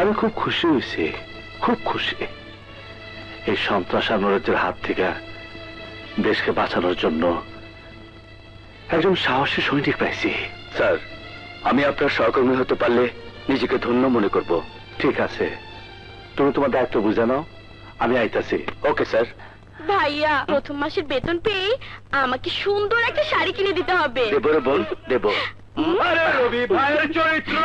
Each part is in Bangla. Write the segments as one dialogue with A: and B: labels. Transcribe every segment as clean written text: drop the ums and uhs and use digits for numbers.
A: আমি খুব খুশি হয়েছি, খুব খুশি। এই সন্ত্রাস আর নৈরাজ্যের হাত থেকে দেশকে বাঁচানোর জন্য একজন সাহসী সৈনিক পাইছি।
B: স্যার, আমি আপনার সহকর্মী হতে পারলে নিজেকে ধন্য মনে করব।
A: ঠিক আছে, তুমি তোমার দায়িত্ব বুঝে নাও, আমি আইতাছি।
B: Okay sir.
C: ভাইয়া প্রথম মাসের বেতন পেয়ে আমাকে সুন্দর একটা শাড়ি কিনে দিতে হবে।
B: দেব রে বোন, দেব। আরে রবি ভাইয়ের চরিত্র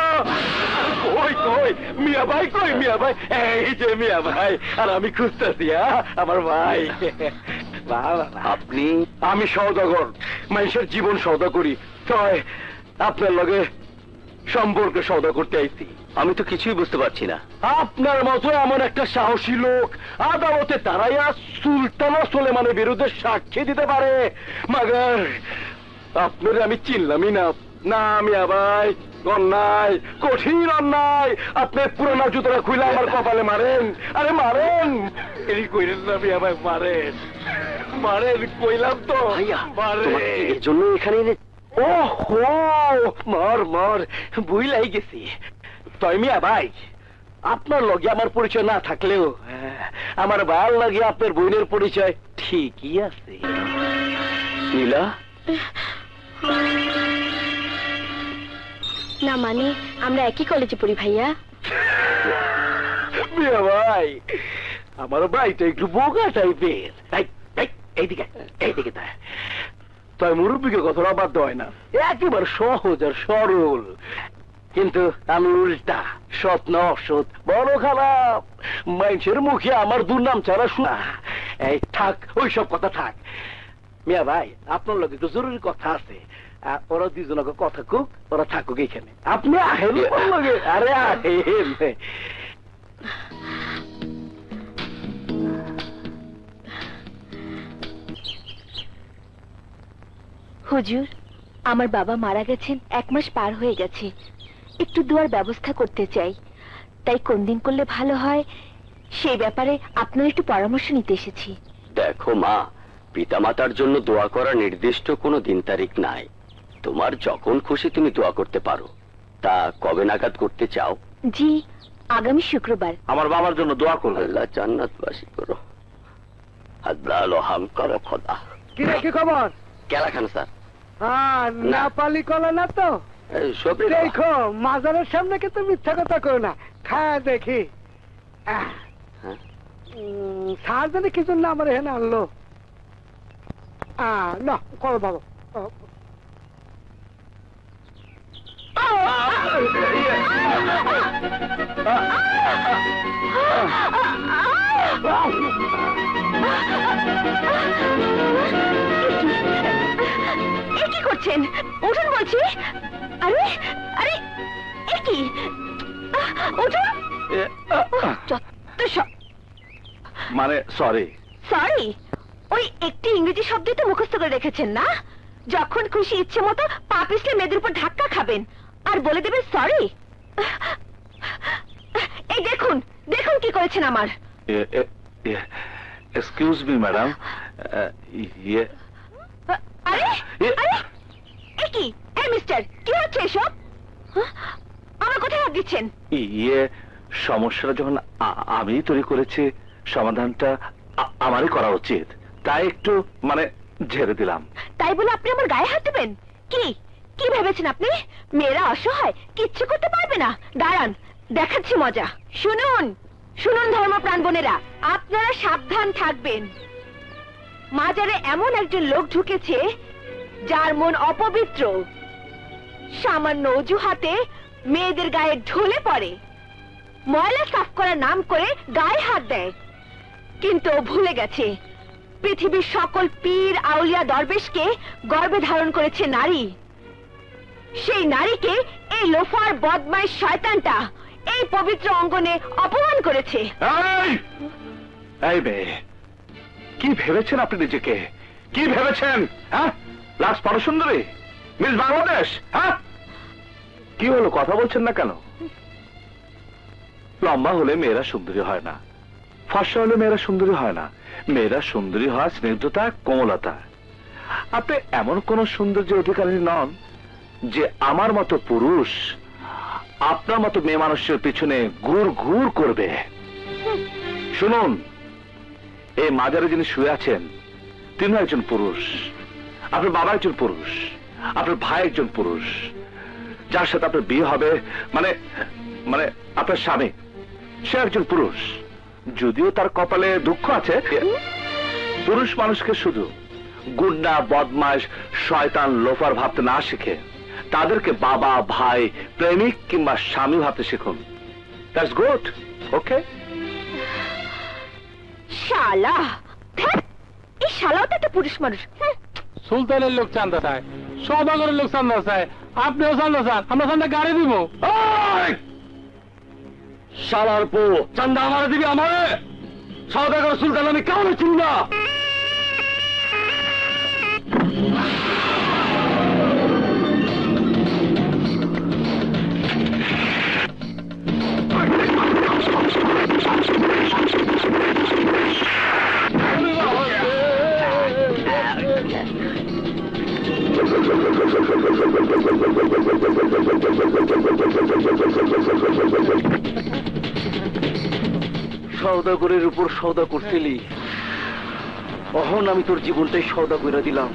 B: কই কই, মিয়া ভাই কই, মিয়া ভাই? এই যে মিয়া ভাই, আর আমি খুঁজতেছি আমার ভাই। আপনি? আমি সওদাগর, মানুষের জীবন সওদা করি, তাই আপনার লগে সম্পর্কে সওদা করতে আইছি। আমি তো কিছুই বুঝতে পারছি না। আপনার মতো এমন একটা সাহসী লোক আদালতে দাঁড়াইয়া সুলতান সুলেমানের বিরুদ্ধে সাক্ষী দিতে পারে, মাগার আপনার আমি চিনলামই না। না মিয়া ভাই, অন্যায়, কঠিন অন্যায়। আপনার পুরানা জুতোটা খুলে আমার কপালে মারেন, আরে মারেন। এই কইলেন না মিয়া ভাই, মারেন মারেন, কইলাম তো মারেন। এর জন্য এখানে এনে ও হো, মার মার, বুঝলাই গেছি। তাই মিয়া ভাই, আপনার লগে আমার পরিচয় না থাকলেও আমার ভাইয়ের লগে আপনার বোনের পরিচয় ঠিকই আছে। নীলা?
C: না মানে আমরা একই কলেজে পড়ি ভাইয়া।
B: মিয়া ভাই, আমার ভাইটা একটু বোকা টাইপের। এইদিকে এইদিকে তাই মুরব্বীকে কথাটা বাদ হয় না, একেবারে সহজ আর সরল। কিন্তু আমি উল্টা, সৎ না অসৎ, বড় খারাপ। মানুষের মুখে আমার দুর্নাম ছাড়া শোনা। এই থাক, ওইসব কথা থাক। মিয়া ভাই, আপনার লোক একটু জরুরি কথা আছে। ওরা দুজনকে কথা কুক, ওরা থাকুক এখানে। আপনি আহেন লগে, আরে আহেন।
C: হুজুর, আমার বাবা মারা গেছেন 1 মাস পার হয়ে গেছে। একটু দোয়ার ব্যবস্থা করতে চাই, তাই কোন দিন করলে ভালো হয় সেই ব্যাপারে আপনার একটু পরামর্শ নিতে এসেছি।
B: দেখো মা, পিতামাতার জন্য দোয়া করা নির্দিষ্ট কোনো দিন তারিখ নাই। তোমার যখন খুশি তুমি দোয়া করতে পারো। তা কবে নাগাদ করতে চাও?
C: জি, আগামী শুক্রবার।
A: আমার বাবার জন্য দোয়া করো।
B: আল্লাহ জান্নাতবাসী করো, আল্লাহ রহম করো খোদা।
D: কি রে, কি খবর?
B: কেলা খান স্যার?
D: না পালি কলা না তো?
B: সবরি
D: দেখো, মাজারের সামনে কিন্তু মিথ্যা কথা করো না। খায় দেখি সার জানে কি জন্য আমার এখানে আনলো। না করো বাবা।
C: কি করছেন? উঠুন বলছি। আরে আরে, কি উঠুন।
A: মানে সরি।
C: সরি? ওই একটি ইংরেজি শব্দই তো মুখস্থ করে রেখেছেন না? যখন খুশি ইচ্ছে মতো পা পিছলে মেয়েদের উপর ধাক্কা খাবেন আর বলে দেবেন সরি। এই দেখুন, দেখুন কি করেছেন আমার।
A: Excuse me madam.
C: আরে আরে, কি এই মিস্টার, কি হচ্ছে এসব? আমার কোথায় হাত দিচ্ছেন?
A: সমস্যাটা যখন আমি তৈরি করেছি, সমাধানটা আমারই করা উচিত, তাই একটু মানে ঝেড়ে দিলাম।
C: তাই বলে আপনি আমার গায়ে হাত দেবেন? কি কি ভেবেছেন আপনি? মেয়েরা অসহায়, কিচ্ছু করতে পারবে না। দাঁড়ান, দেখাচ্ছি মজা। শুনুন শুনুন ধর্মপ্রাণ বোনেরা, আপনারা সাবধান থাকবেন। মাজারে এমন একজন লোক ঢুকেছে যার মন অপবিত্র। সামান্য অজুহাতে মেয়েদের গায়ে ঢলে পড়ে, ময়লা সাফ করার নাম করে গায়ে হাত দেয়। কিন্তু ও ভুলে গেছে পৃথিবীর সকল পীর আউলিয়া দরবেশকে গর্ভে ধারণ করেছে নারী। সেই নারীকে এই লোফার বদমাইশ শয়তানটা এই পবিত্র অঙ্গনে অপমান করেছে।
A: এই মেয়ে, কি ভেবেছেন আপনি নিজেকে? কি ভেবেছেন? হ্যাঁ, লাস্ট পরসুন্দরী, মিস বাংলাদেশ? হ্যাঁ, কি হলো, কথা বলছেন না কেন? লম্বা হলে মেয়েরা সুন্দরী হয় না, ফর্সা হলে মেয়েরা সুন্দরী হয় না। মেয়েরা সুন্দরী হয় স্নিগ্ধতা, কোমলতা। আপনি এমন কোন সৌন্দর্য অধিকারী নন যে আমার মতো পুরুষ আপনার মতো মেয়ে মানুষের পিছনে ঘুর ঘুর করবে। শুনুন, এই মাজারে যিনি শুয়ে আছেন তিনি একজন পুরুষ, আপনার বাবা একজন পুরুষ, আপনার ভাই একজন পুরুষ, যার সাথে আপনার বিয়ে হবে মানে মানে আপনার স্বামী সে একজন পুরুষ। যদিও তার কপালে দুঃখ আছে। পুরুষ মানুষকে শুধু গুন্ডা, বদমাশ, শয়তান, লোফার ভাবতে না শিখে তাদেরকে বাবা, ভাই, প্রেমিক কিংবা স্বামী ভাবতে শিখুন। That's good. ওকে?
C: শালা, ধ্যাৎ, এই শালাও তো একটা পুরুষ মানুষ।
E: সুলতানের লোক চান্দা চায়, সদাগরের লোক চান্দা চায়, আপনিও চান্দা চান, আমরা চান্দা গাড়ি দিব।
B: শালার পো, চান্দা আমারে দিবি? আমারে সওদাগর সুলতান আমি কেমন চিনি না? সওদাগরের উপর সওদা করছিলি, অহন আমি তোর জীবনটাই সওদা করে দিলাম।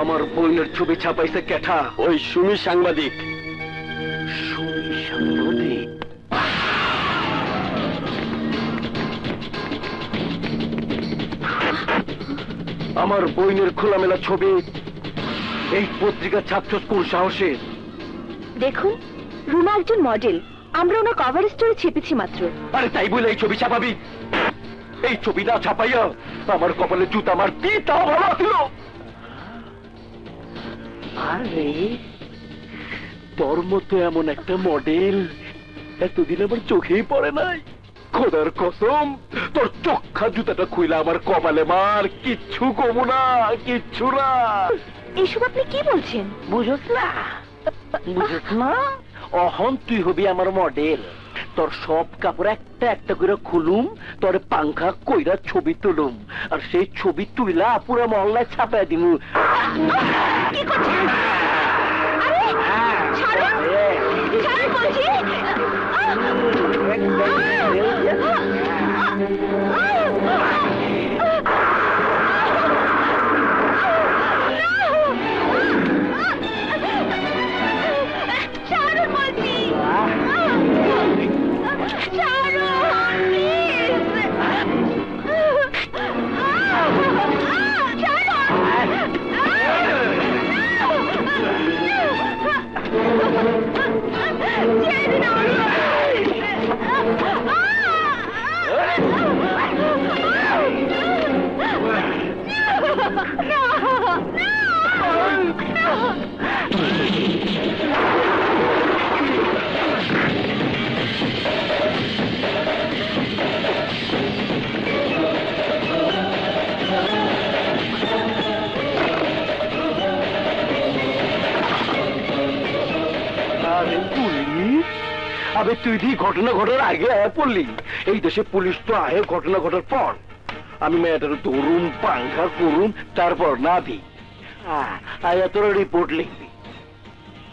B: আমার বইয়ের ছবি ছাপাইছে কেঠা? ওই সুমি সাংবাদিক। সুমি সাংবাদিক? আমার বইনের খোলামেলা ছবি এই পত্রিকা ছাপছস কোন সাহসে?
C: দেখুন, রুমা একজন মডেল, আমরা ওনার কভার স্টোরি ছেপেছি মাত্র।
B: আরে তাই বলে এই ছবি ছাপাবি? এই ছবি না ছাপাইয়া আমার কপালে জুতা মারতি তাও ভালো ছিল। আরে তোর মতো এমন একটা মডেল এতদিন আমার চোখেই পড়ে নাই। খোদার কসম, তোর চোখা জুতাটা খুইলা আমার কপালে মার, কিচ্ছু কমু না, কিচ্ছু না।
C: এইসব আপনি কি বলছেন?
B: বুঝছ না? বুঝছ না? অহন তুই হবি আমার মডেল। তোর সব কাপড় একটা একটা করে খুলুম, তোর পাংখা কইরা ছবি তুলুম, আর সেই ছবি তুইলা পুরো মহল্লায় ছাপাই দিমু।
C: কি করছেন? আরে ছাড়ুন, ছাড়ুন বলছি। ছাড়ুন বলছি। আবে তুই দি ঘটনা ঘটার আগে আয় পড়লি। এই দেশে পুলিশ তো আহে ঘটনা ঘটার পর। আমি মেয়েটার ধরুন, পাংখা করুন, তারপর না দি আয়া তোর রিপোর্ট লিখবি।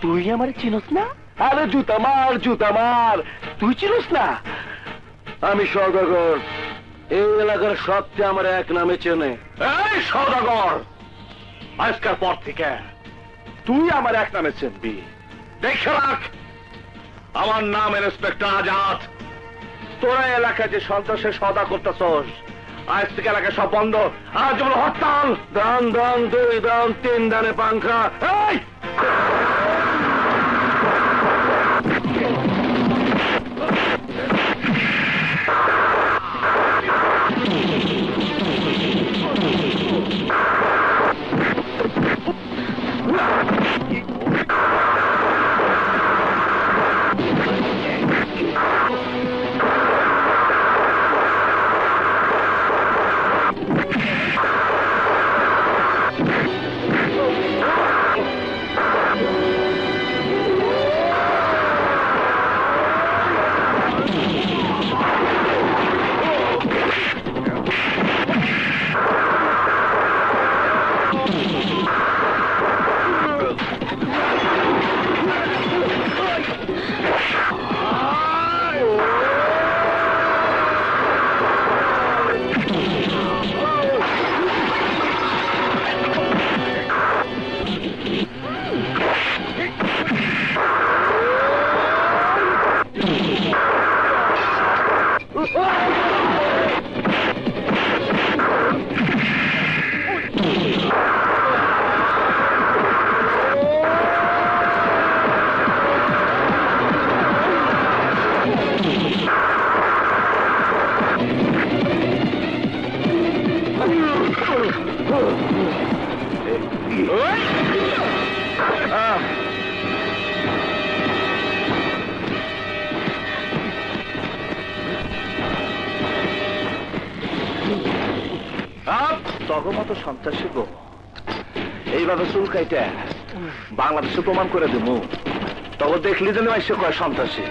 C: তুই আমার চিনস না? আরে জুতা মার, জুতা মার, তুই চিনস না? আমি সওদাগর, এই এলাকার সবচেয়ে আমার এক নামে চেনে।
A: এই সওদাগর, আজকের পর থেকে তুই আমার এক নামে চিনবি। দেখে রাখ, আমার নাম ইন্সপেক্টর আজাদ। তোরা এলাকায় যে সন্ত্রাসের সওদা করতেছস, আজ থেকে এলাকায় সব বন্ধ। আজ যেমন হরতাল।
B: দান দান, 2 দান, 3 দানে পাংখা।
A: এই তগ মতো সন্ত্রাসী গো এইভাবে চুল কাইটা বাংলাদেশে প্রমাণ করে দেবো তবে দেখলি যেন এসে কয় সন্ত্রাসী